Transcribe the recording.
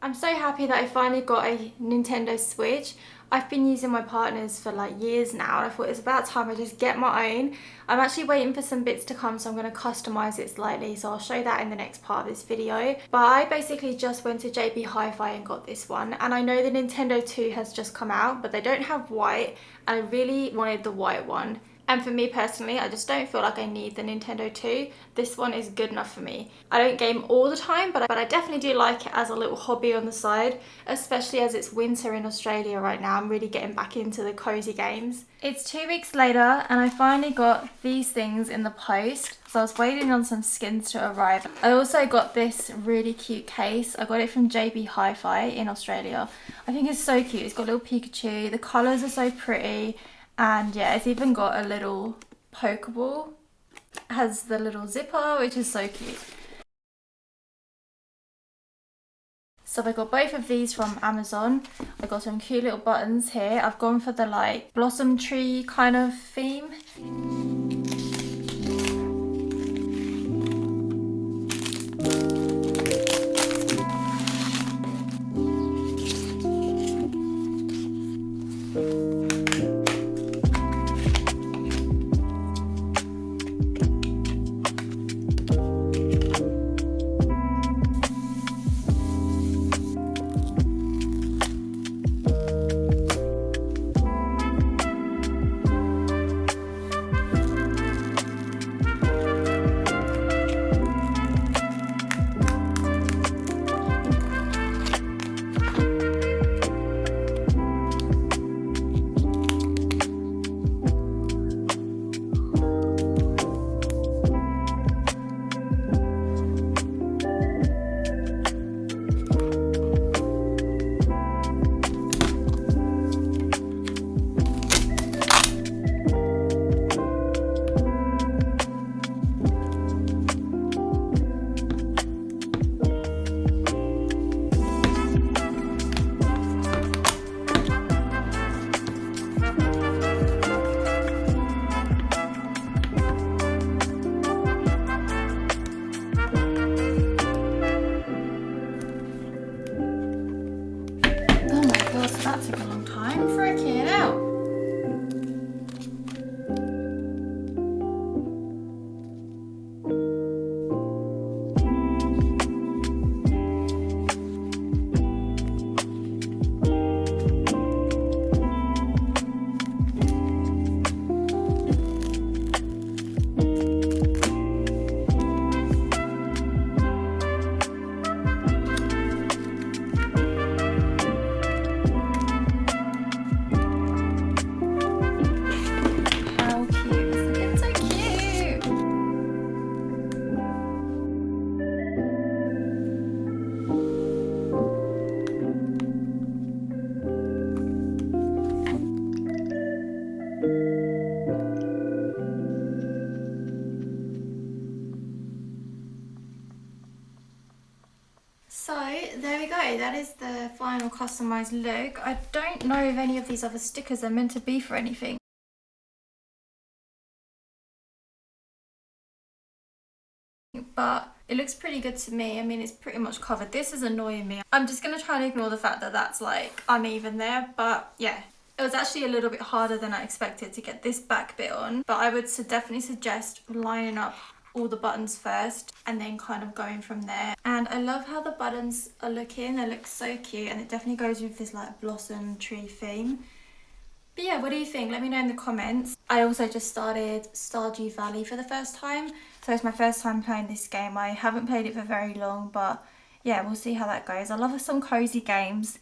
I'm so happy that I finally got a Nintendo Switch. I've been using my partner's for like years now, and I thought it's about time I just get my own. I'm actually waiting for some bits to come, so I'm going to customize it slightly, so I'll show that in the next part of this video. But I basically just went to JB Hi-Fi and got this one, and I know the Nintendo 2 has just come out, but they don't have white, and I really wanted the white one. And for me personally, I just don't feel like I need the Nintendo 2. This one is good enough for me. I don't game all the time, but I definitely do like it as a little hobby on the side, especially as it's winter in Australia right now. I'm really getting back into the cozy games. It's 2 weeks later and I finally got these things in the post. So I was waiting on some skins to arrive. I also got this really cute case. I got it from JB Hi-Fi in Australia. I think it's so cute. It's got a little Pikachu. The colours are so pretty. And yeah, it's even got a little Pokeball. It has the little zipper, which is so cute. So I got both of these from Amazon. I got some cute little buttons here. I've gone for the like blossom tree kind of theme. That took a long time. Freaking out. So there we go, that is the final customized look. I don't know if any of these other stickers are meant to be for anything, but it looks pretty good to me. I mean, it's pretty much covered. This is annoying me. I'm just going to try and ignore the fact that that's like uneven there, but yeah. It was actually a little bit harder than I expected to get this back bit on, but I would definitely suggest lining up all the buttons first and then kind of going from there. And I love how the buttons are looking. They look so cute, and it definitely goes with this like blossom tree theme. But yeah, what do you think? Let me know in the comments. I also just started Stardew Valley for the first time, so it's my first time playing this game. I haven't played it for very long, but yeah, we'll see how that goes. I love some cozy games,